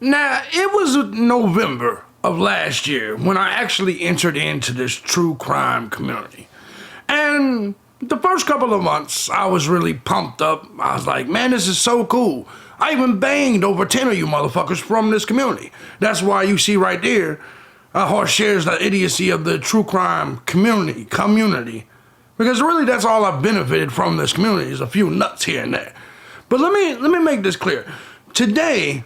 Now, it was November of last year when I actually entered into this true crime community. And the first couple of months, I was really pumped up. I was like, man, this is so cool. I even banged over 10 of you motherfuckers from this community. That's why you see right there, Horse shares the idiocy of the true crime community. Because really that's all I've benefited from this community is a few nuts here and there. But let me make this clear. Today,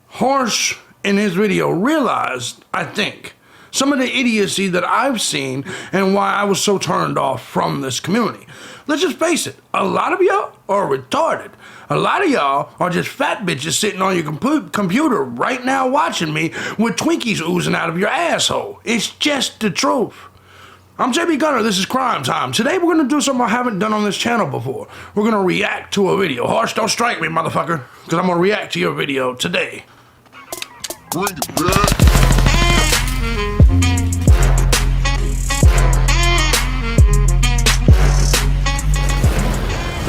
Horse in his video realized, I think, some of the idiocy that I've seen and why I was so turned off from this community. Let's just face it, a lot of y'all are retarded. A lot of y'all are just fat bitches sitting on your computer right now watching me with Twinkies oozing out of your asshole. It's just the truth. I'm thejbgunner, this is Crime Time. Today we're gonna do something I haven't done on this channel before. We're gonna react to a video. Horse, don't strike me, motherfucker, because I'm gonna react to your video today. Bring it back.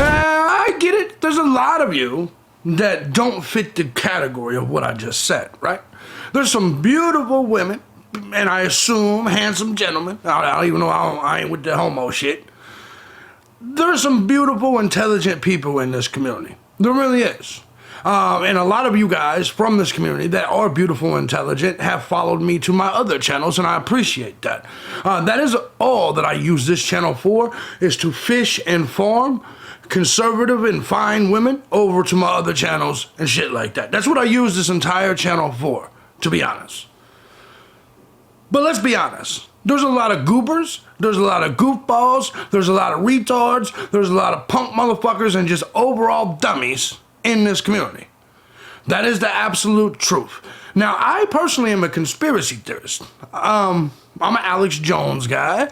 I get it. There's a lot of you that don't fit the category of what I just said, right? There's some beautiful women, and I assume handsome gentlemen. I don't even know I ain't with the homo shit. There's some beautiful, intelligent people in this community. There really is. And a lot of you guys from this community that are beautiful and intelligent have followed me to my other channels, and I appreciate that. That is all that I use this channel for, is to fish and farm conservative and fine women over to my other channels and shit like that. That's what I use this entire channel for, to be honest. But let's be honest. There's a lot of goobers, there's a lot of goofballs, there's a lot of retards, there's a lot of punk motherfuckers and just overall dummies in this community. That is the absolute truth. Now, I personally am a conspiracy theorist. I'm an Alex Jones guy.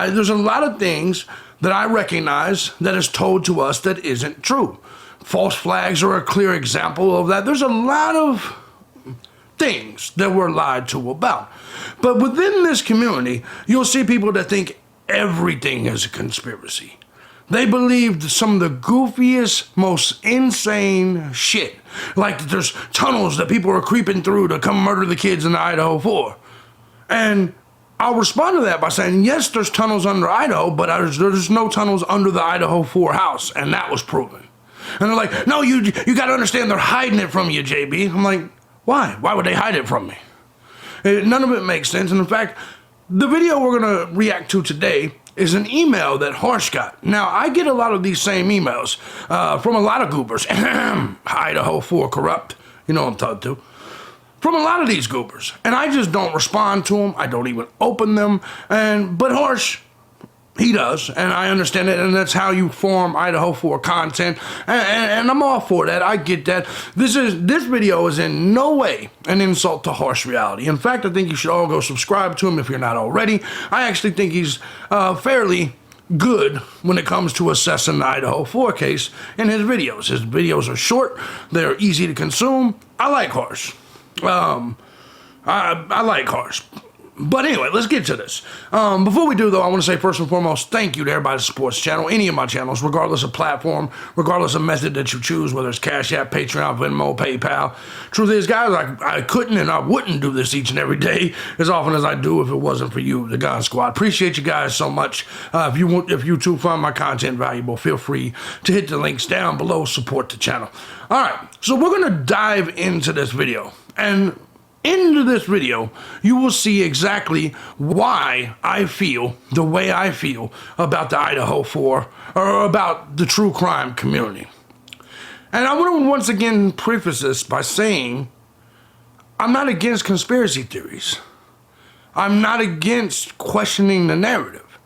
There's a lot of things that I recognize that is told to us that isn't true. False flags are a clear example of that. There's a lot of things that we're lied to about. But within this community, you'll see people that think everything is a conspiracy. They believe some of the goofiest, most insane shit. Like that there's tunnels that people are creeping through to come murder the kids in the Idaho 4. And I'll respond to that by saying, yes, there's tunnels under Idaho, but there's no tunnels under the Idaho 4 house, and that was proven. And they're like, no, you got to understand they're hiding it from you, JB. I'm like, why? Why would they hide it from me? None of it makes sense. And in fact, the video we're going to react to today is an email that Horse got. Now, I get a lot of these same emails from a lot of goobers. Idaho 4 corrupt. You know what I'm talking to. From a lot of these goobers. And I just don't respond to them. I don't even open them. But Horse, he does. And I understand it. And that's how you form Idaho 4 content. And I'm all for that. I get that. This video is in no way an insult to Horse Reality. In fact, I think you should all go subscribe to him if you're not already. I actually think he's fairly good when it comes to assessing the Idaho 4 case in his videos. His videos are short. They're easy to consume. I like Horse. I like Horse. But anyway, let's get to this. Before we do, though, I want to say first and foremost, thank you to everybody that supports the channel, any of my channels, regardless of platform, regardless of method that you choose, whether it's Cash App, Patreon, Venmo, PayPal. Truth is, guys, I couldn't and I wouldn't do this each and every day as often as I do if it wasn't for you, the Gun Squad. Appreciate you guys so much. If you too find my content valuable, feel free to hit the links down below, support the channel. All right, so we're going to dive into this video. And into this video, you will see exactly why I feel the way I feel about the Idaho 4 or about the true crime community. And I want to once again preface this by saying I'm not against conspiracy theories. I'm not against questioning the narrative.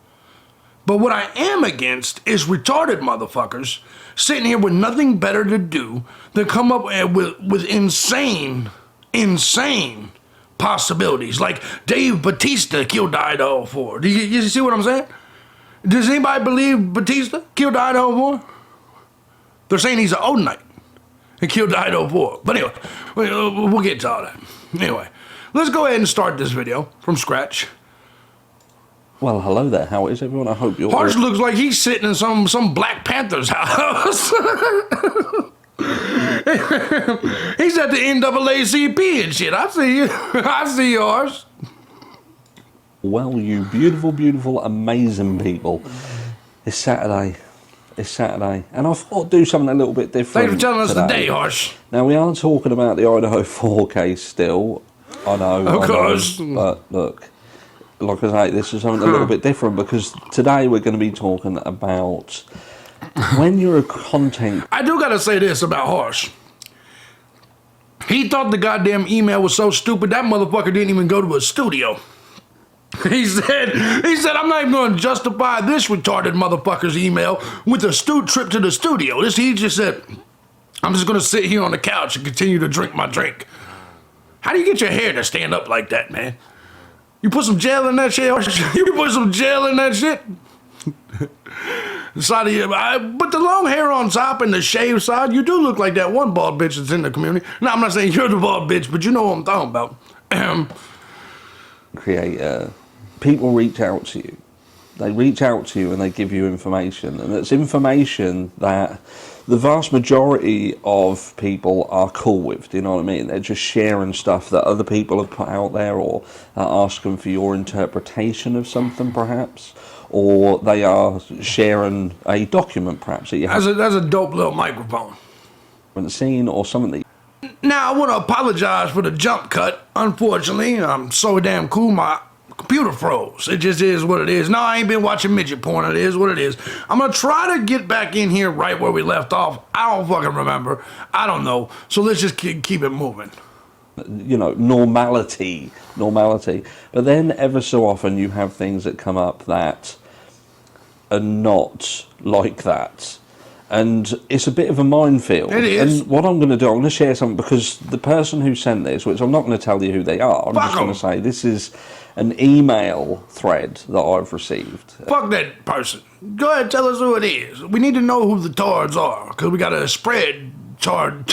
But what I am against is retarded motherfuckers sitting here with nothing better to do than come up with insane possibilities. Like Dave Batista killed the Idaho 4. Do you see what I'm saying? Does anybody believe Batista killed the Idaho 4? They're saying he's an Odinite and killed the Idaho 4. But anyway, we'll get to all that. Anyway, let's go ahead and start this video from scratch. Well, hello there. How is everyone? I hope you're Horse looks like he's sitting in some Black Panther's house. He's at the NAACP and shit. I see you. I see yours. Well, you beautiful, beautiful, amazing people. It's Saturday. It's Saturday. And I thought I'd do something a little bit different. Thanks for telling us today. the day, Harsh. Now, we are talking about the Idaho 4 case still. I know. Of course. But look, like I say, this is something a little bit different because today we're going to be talking about when you're a content... I do gotta say this about Harsh. He thought the goddamn email was so stupid, that motherfucker didn't even go to a studio. He said, I'm not even going to justify this retarded motherfucker's email with a trip to the studio. He just said, I'm just going to sit here on the couch and continue to drink my drink. How do you get your hair to stand up like that, man? You put some gel in that shit? You put some gel in that shit? Side of you, but the long hair on top and the shaved side, you do look like that one bald bitch that's in the community. No, I'm not saying you're the bald bitch, but you know what I'm talking about. Creator, people reach out to you. They reach out to you and they give you information, and it's information that the vast majority of people are cool with. Do you know what I mean? They're just sharing stuff that other people have put out there, or are asking for your interpretation of something, perhaps, or they are sharing a document, perhaps that you That's a dope little microphone. haven't seen, or something that. Now, I want to apologize for the jump cut. Unfortunately, I'm so damn cool, my computer froze. It just is what it is. No, I ain't been watching midget porn. It is what it is. I'm going to try to get back in here right where we left off. I don't fucking remember. I don't know. So let's just keep it moving. You know, normality. But then ever so often you have things that come up that are not like that. And it's a bit of a minefield. It is. And what I'm going to do, I'm going to share something, because the person who sent this, which I'm not going to tell you who they are, I'm just going to say this is an email thread that I've received. Fuck that person. Go ahead, tell us who it is. We need to know who the tards are, because we got to spread tard,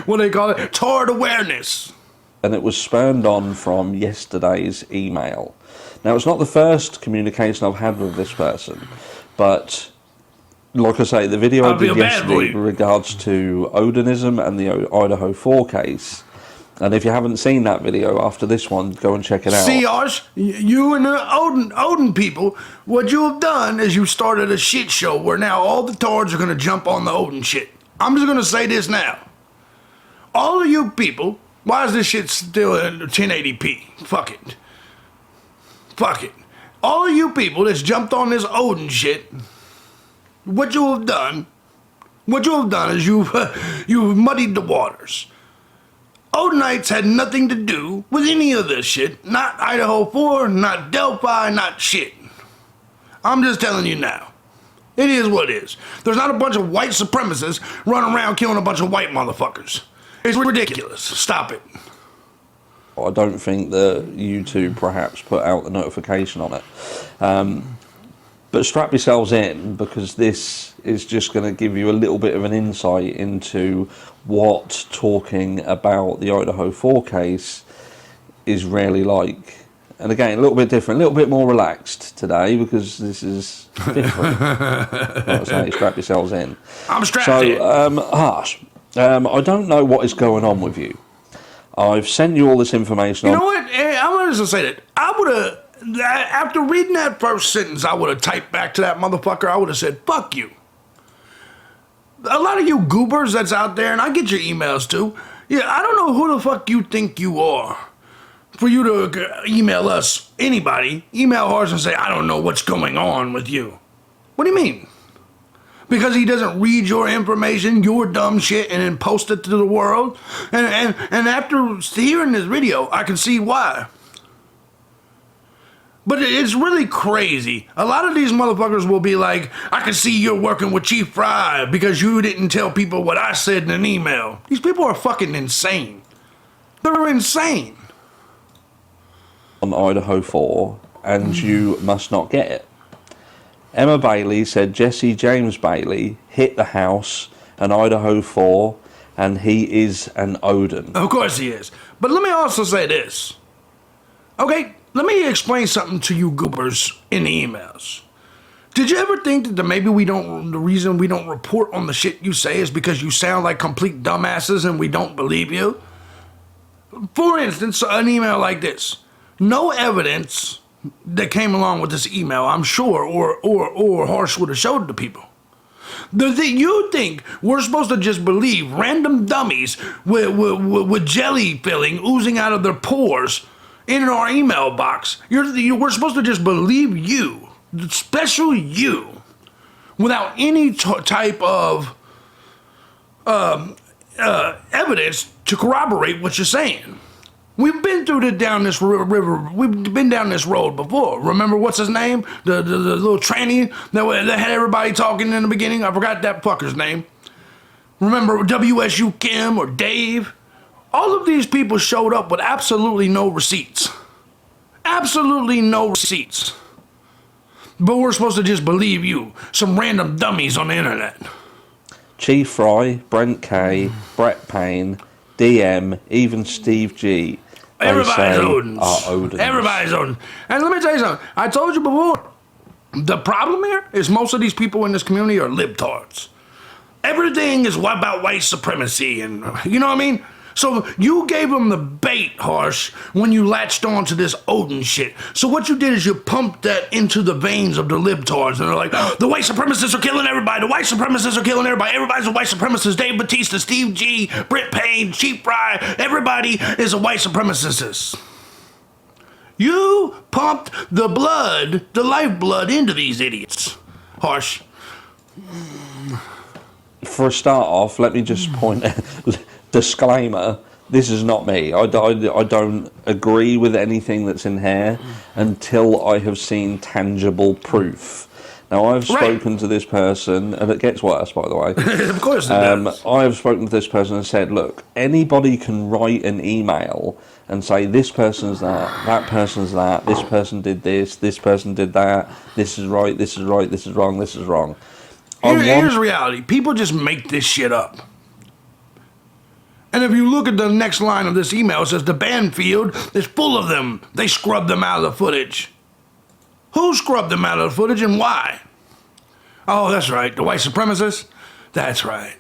what do they call it? Tard awareness. And it was spurned on from yesterday's email. Now, it's not the first communication I've had with this person, but like I say, the video I did yesterday in regards to Odinism and the Idaho 4 case, and if you haven't seen that video after this one, go and check it out. See, Arsh, you and the Odin people, what you have done is you started a shit show where now all the tards are going to jump on the Odin shit. I'm just going to say this now. All of you people, why is this shit still in 1080p? Fuck it. Fuck it. All of you people that's jumped on this Odin shit, what you have done is you've muddied the waters. Odinites had nothing to do with any of this shit. Not Idaho 4, not Delphi, not shit. I'm just telling you now. It is what it is. There's not a bunch of white supremacists running around killing a bunch of white motherfuckers. It's ridiculous. Stop it. I don't think that YouTube perhaps put out the notification on it. But strap yourselves in, because this is just going to give you a little bit of an insight into what talking about the Idaho 4 case is really like. And again, a little bit different, a little bit more relaxed today, because this is different. Like I say, strap yourselves in. I'm strapped in. Harsh, I don't know what is going on with you. I've sent you all this information. You know what? I'm going to say that. I would have... After reading that first sentence, I would have typed back to that motherfucker. I would have said, fuck you. A lot of you goobers that's out there, and I get your emails too. Yeah, I don't know who the fuck you think you are for you to email us, anybody, email Harsh and say, I don't know what's going on with you. What do you mean? Because he doesn't read your information, your dumb shit, and then post it to the world? And after hearing this video, I can see why. But it's really crazy. A lot of these motherfuckers will be like, I can see you're working with Chief Fry because you didn't tell people what I said in an email. These people are fucking insane. They're insane. On Idaho 4, and you must not get it. Emma Bailey said Jesse James Bailey hit the house and Idaho 4, and he is an Odin. Of course he is. But let me also say this. Okay, let me explain something to you goobers in the emails. Did you ever think that maybe the reason we don't report on the shit you say is because you sound like complete dumbasses and we don't believe you? For instance, an email like this. No evidence that came along with this email, I'm sure, or Harsh would have showed it to people. You think we're supposed to just believe random dummies with jelly filling oozing out of their pores in our email box? We're supposed to just believe you, special you, without any type of evidence to corroborate what you're saying. We've been down this river. We've been down this road before. Remember what's his name? The little tranny that had everybody talking in the beginning. I forgot that fucker's name. Remember WSU Kim or Dave? All of these people showed up with absolutely no receipts. Absolutely no receipts. But we're supposed to just believe you, some random dummies on the internet. Chief Fry, Brent K, Brett Payne, DM, even Steve G. Everybody's Odin's. Odin's. Everybody's Odin. And let me tell you something. I told you before. The problem here is most of these people in this community are libtards. Everything is about white supremacy, and you know what I mean? So you gave them the bait, Harsh, when you latched on to this Odin shit. So what you did is you pumped that into the veins of the libtards, and they're like, oh, the white supremacists are killing everybody. The white supremacists are killing everybody. Everybody's a white supremacist. Dave Batista, Steve G, Britt Payne, Chief Fry. Everybody is a white supremacist. You pumped the blood, the lifeblood into these idiots, Harsh. For a start off, let me just point out, disclaimer, this is not me. I don't agree with anything that's in here until I have seen tangible proof. Now, I've spoken to this person, and it gets worse, by the way. Of course it does. I have spoken to this person and said, look, anybody can write an email and say, this person's that person's that, this person did this person did that, this is right, this is right, this is wrong, this is wrong. Here's reality. People just make this shit up. And if you look at the next line of this email, it says the Banfield is full of them. They scrubbed them out of the footage. Who scrubbed them out of the footage and why? Oh, that's right. The white supremacists? That's right.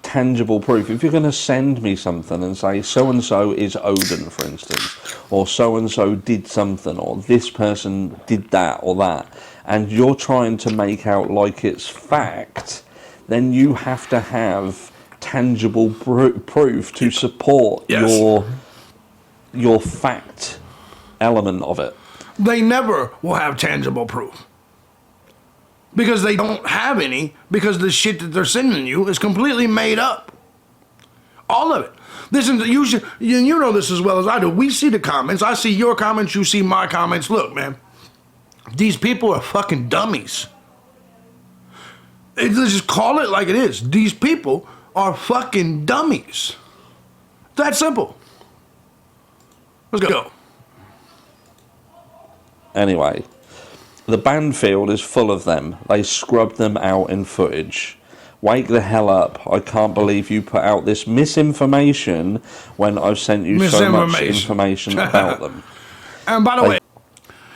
Tangible proof. If you're going to send me something and say so-and-so is Odin, for instance, or so-and-so did something, or this person did that or that, and you're trying to make out like it's fact, then you have to have tangible proof to support your fact element of it. They never will have tangible proof. Because they don't have any, because the shit that they're sending you is completely made up. All of it. Listen, you know this as well as I do. We see the comments. I see your comments. You see my comments. Look, man. These people are fucking dummies. Let's just call it like it is. These people are fucking dummies. That simple. Let's go. Anyway, the Banfield is full of them. They scrubbed them out in footage. Wake the hell up. I can't believe you put out this misinformation when I've sent you so much information about them. And by the way,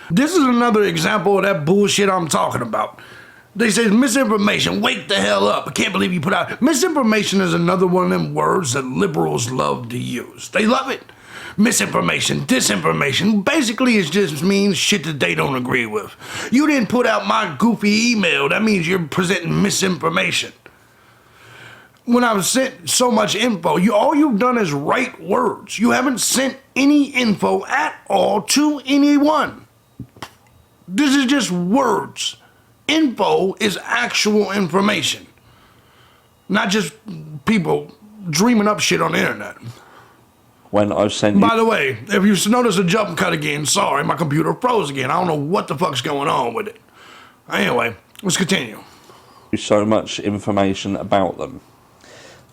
this is another example of that bullshit I'm talking about. They say misinformation. Wake the hell up. I can't believe you put out. Misinformation is another one of them words that liberals love to use. They love it. Misinformation, disinformation. Basically, it just means shit that they don't agree with. You didn't put out my goofy email. That means you're presenting misinformation. When I've sent so much info, all you've done is write words. You haven't sent any info at all to anyone. This is just words. Info is actual information. Not just people dreaming up shit on the internet. When I've sent you... By the way, if you notice a jump cut again, sorry, my computer froze again. I don't know what the fuck's going on with it. Anyway, let's continue. So much information about them.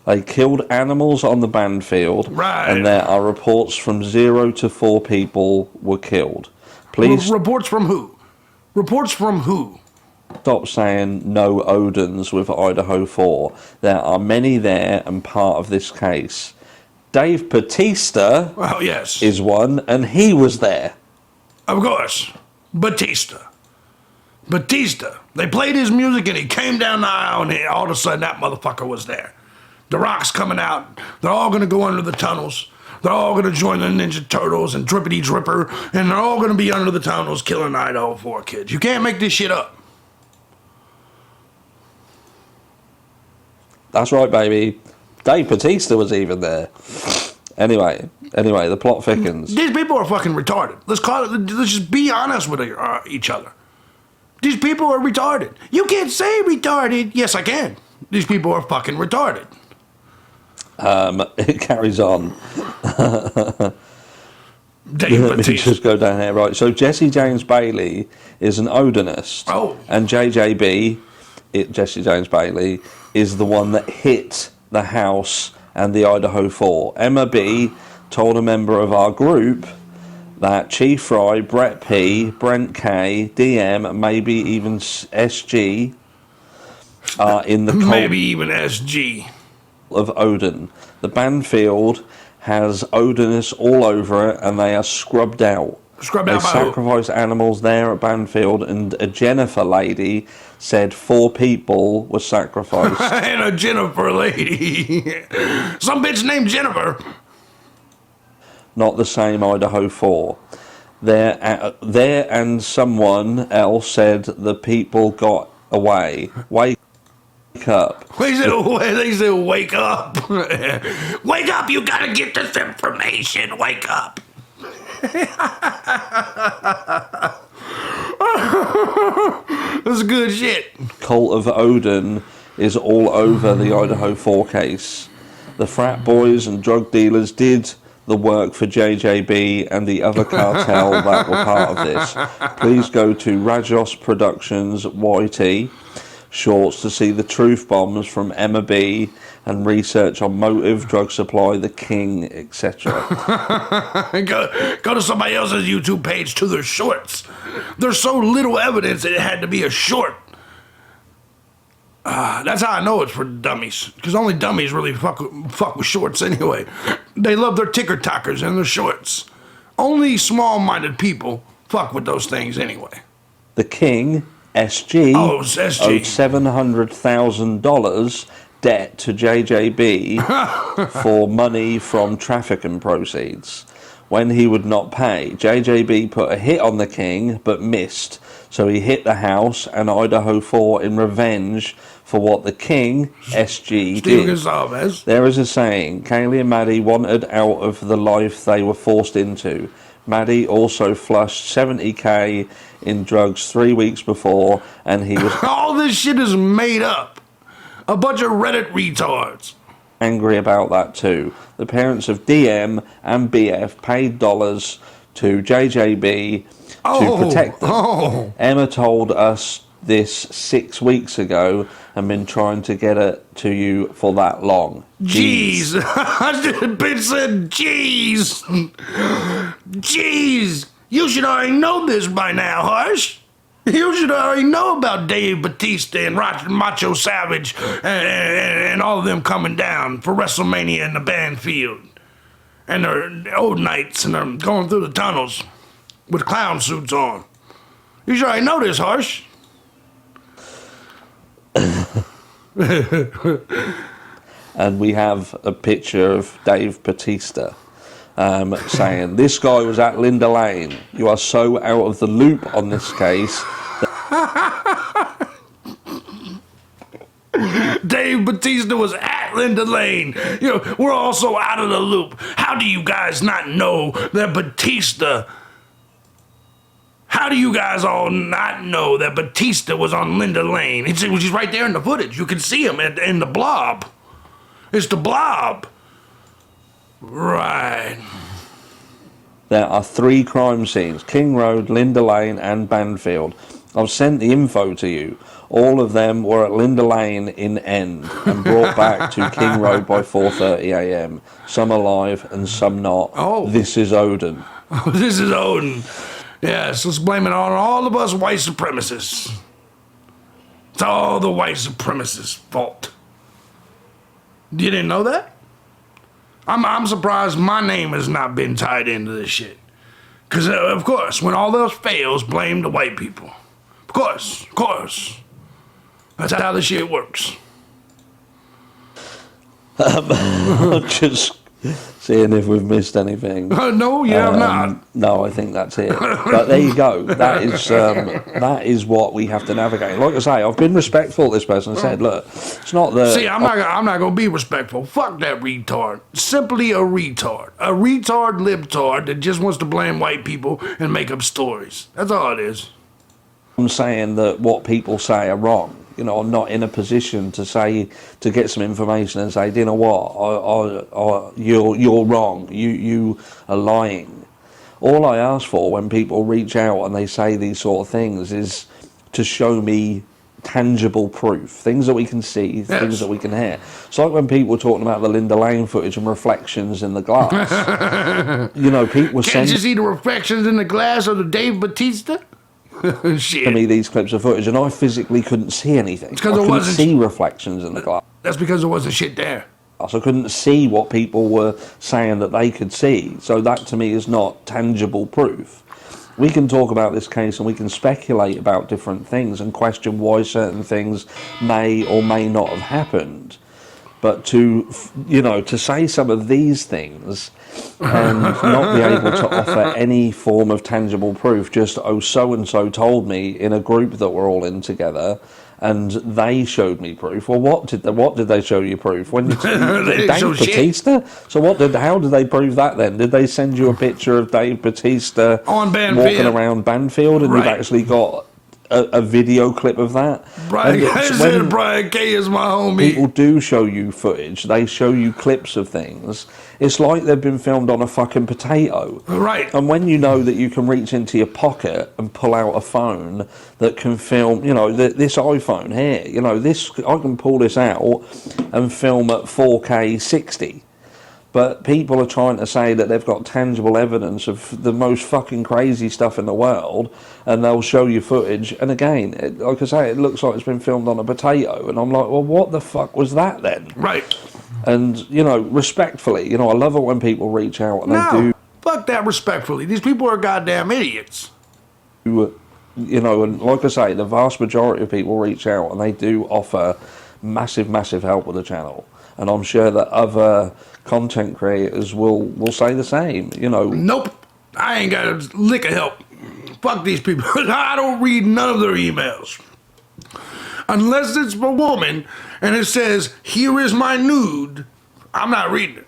They killed animals on the Banfield, right? And there are reports from 0 to 4 people were killed. Please... Reports from who? Reports from who? Stop saying no Odins with Idaho 4. There are many there and part of this case. Dave Batista is one, and he was there. Of course. Batista. Batista. They played his music and he came down the aisle and all of a sudden that motherfucker was there. The Rock's coming out. They're all going to go under the tunnels. They're all going to join the Ninja Turtles and Drippity Dripper, and they're all going to be under the tunnels killing Idaho 4 kids. You can't make this shit up. That's right, baby. Dave Batista was even there. Anyway, the plot thickens. These people are fucking retarded. Let's just be honest with each other. These people are retarded. You can't say retarded. Yes, I can. These people are fucking retarded. It carries on. Dave Let me Batista. just go down here. Right, so Jesse James Bailey is an Odinist. Oh. And Jesse James Bailey, is the one that hit the house and the Idaho 4. Emma B told a member of our group that Chief Fry, Brett P, Brent K, DM, maybe even SG are in the cult Maybe even SG. of Odin. The Banfield has Odinists all over it and they are scrubbed out. Scrubbed They out by who? sacrifice animals there at Banfield, and a Jennifer lady said 4 people were sacrificed. And a Jennifer lady. Some bitch named Jennifer. Not the same Idaho 4. There and someone else said the people got away. Wake up. They said, wake up. Wake up, you gotta get this information. Wake up. That's good shit. Cult of Odin is all over the Idaho 4 case. The frat boys and drug dealers did the work for JJB and the other cartel that were part of this. Please go to Rajos Productions YT shorts to see the truth bombs from Emma B and research on motive, drug supply, the king, etc. Go to somebody else's YouTube page to their shorts. There's so little evidence that it had to be a short. That's how I know it's for dummies. Because only dummies really fuck with shorts anyway. They love their ticker-tockers and their shorts. Only small-minded people fuck with those things anyway. The king, SG, SG. owed $700,000 debt to JJB for money from trafficking proceeds. When he would not pay, JJB put a hit on the king but missed, so he hit the house and Idaho 4 in revenge for what the king, SG, did. Gonzalez. There is a saying, Kaylee and Maddie wanted out of the life they were forced into. Maddie also flushed $70K in drugs 3 weeks before, and he was All this shit is made up. A bunch of Reddit retards. angry about that too. The parents of DM and BF paid dollars to JJB to protect them. Emma told us this 6 weeks ago and been trying to get it to you for that long. Jeez. Bitch said jeez. Jeez. You should already know this by now, Harsh. You should already know about Dave Batista and Macho Savage and all of them coming down for WrestleMania in the Banfield. And they're old nights and they're going through the tunnels with clown suits on. You should already know this, Harsh. And we have a picture of Dave Batista saying, this guy was at Linda Lane. You are so out of the loop on this case. Dave Batista was at Linda Lane. You know, we're also out of the loop. How do you guys not know that Batista... How do you guys all not know that Batista was on Linda Lane? He's right there in the footage. You can see him in the blob. It's the blob. Right. There are 3 crime scenes, King Road, Linda Lane and Banfield. I've sent the info to you. All of them were at Linda Lane in End and brought back to King Road by 4:30 a.m. Some alive and some not. Oh. This is Odin. Oh, this is Odin. Yes, let's blame it on all of us white supremacists. It's all the white supremacists' fault. You didn't know that? I'm surprised my name has not been tied into this shit. Because, of course, when all else fails, blame the white people. Of course. That's how the shit works. Just seeing if we've missed anything. No, you have not. No, I think that's it. But there you go. That is what we have to navigate. Like I say, I've been respectful to this person and said, look, it's not that... See, I'm not gonna be respectful. Fuck that retard. Simply a retard. A retard libtard that just wants to blame white people and make up stories. That's all it is. I'm saying that what people say are wrong. You know, I'm not in a position to get some information and say, do you know what, you're wrong, you are lying. All I ask for when people reach out and they say these sort of things is to show me tangible proof, things that we can see, things that we can hear. It's like when people were talking about the Linda Lane footage and reflections in the glass. You know, people were saying... Can't you see the reflections in the glass of the Dave Batista? Shit. To me, these clips of footage, and I physically couldn't see anything. I couldn't see reflections in the glass. That's because there wasn't shit there. So I couldn't see what people were saying that they could see. So that to me is not tangible proof. We can talk about this case and we can speculate about different things and question why certain things may or may not have happened. But to say some of these things and not be able to offer any form of tangible proof, just, oh, so-and-so told me in a group that we're all in together, and they showed me proof. Well, what did they show you proof? When did Dave Batista? Shit. So how did they prove that then? Did they send you a picture of Dave Batista on Banfield, walking around Banfield, and you've actually got a video clip of that? Brian K is my homie. People do show you footage. They show you clips of things. It's like they've been filmed on a fucking potato. Right. And when you know that you can reach into your pocket and pull out a phone that can film, you know, this iPhone here, you know, I can pull this out and film at 4K 60. But people are trying to say that they've got tangible evidence of the most fucking crazy stuff in the world, and they'll show you footage. And again, like I say, it looks like it's been filmed on a potato. And I'm like, well, what the fuck was that then? Right. And, you know, respectfully, you know, I love it when people reach out and they do. Fuck that respectfully. These people are goddamn idiots. You know, and like I say, the vast majority of people reach out and they do offer massive, massive help with the channel. And I'm sure that other content creators will say the same, you know. Nope. I ain't got a lick of help. Fuck these people. I don't read none of their emails. Unless it's a woman and it says, here is my nude, I'm not reading it.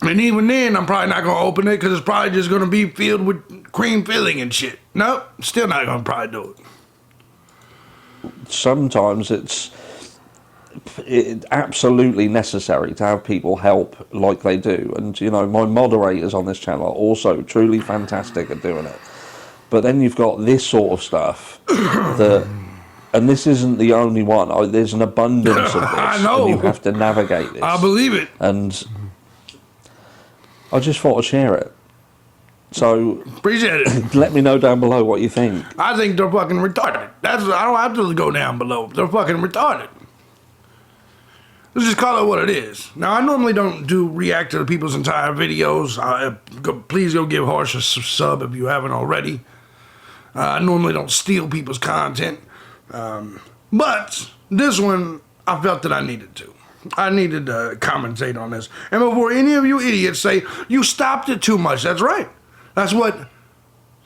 And even then, I'm probably not going to open it because it's probably just going to be filled with cream filling and shit. Nope, still not going to probably do it. Sometimes it's absolutely necessary to have people help like they do. And, you know, my moderators on this channel are also truly fantastic at doing it. But then you've got this sort of stuff that... And this isn't the only one. There's an abundance of this. I know. And you have to navigate this. I believe it. And I just thought I'd share it. So appreciate it. Let me know down below what you think. I think they're fucking retarded. I don't have to go down below. They're fucking retarded. Let's just call it what it is. Now, I normally don't react to people's entire videos. Please go give Harsh a sub if you haven't already. I normally don't steal people's content. But this one, I felt that I needed to. I needed to commentate on this. And before any of you idiots say, you stopped it too much, that's right. That's what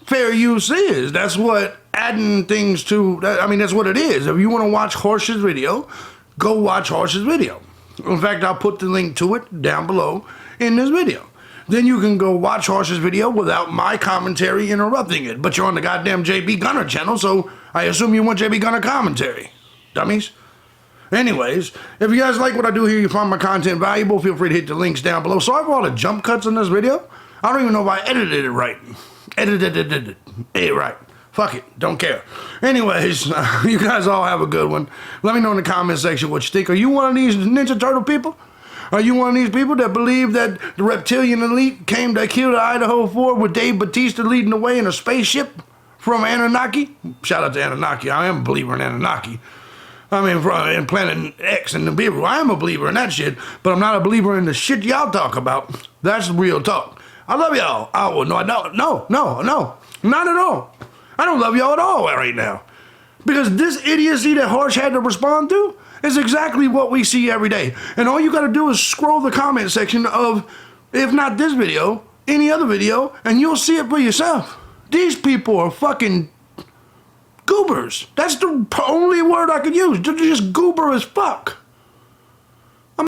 fair use is. That's what adding things to, that's what it is. If you want to watch Harsh's video, go watch Harsh's video. In fact, I'll put the link to it down below in this video. Then you can go watch Harsh's video without my commentary interrupting it. But you're on the goddamn JB Gunner channel, so I assume you want JB Gunner commentary. Dummies. Anyways, if you guys like what I do here, you find my content valuable, feel free to hit the links down below. Sorry for all the jump cuts in this video. I don't even know if I edited it right. Edited it right. Fuck it. Don't care. Anyways, you guys all have a good one. Let me know in the comment section what you think. Are you one of these Ninja Turtle people? Are you one of these people that believe that the reptilian elite came to kill the Idaho 4 with Dave Batista leading the way in a spaceship from Anunnaki? Shout out to Anunnaki. I am a believer in Anunnaki. I mean, in Planet X and Nibiru. I am a believer in that shit, but I'm not a believer in the shit y'all talk about. That's real talk. I love y'all. Oh, no, I don't. No, not at all. I don't love y'all at all right now. Because this idiocy that Harsh had to respond to is exactly what we see every day. And all you gotta do is scroll the comment section of, if not this video, any other video, and you'll see it for yourself. These people are fucking goobers. That's the only word I could use. They're just goober as fuck.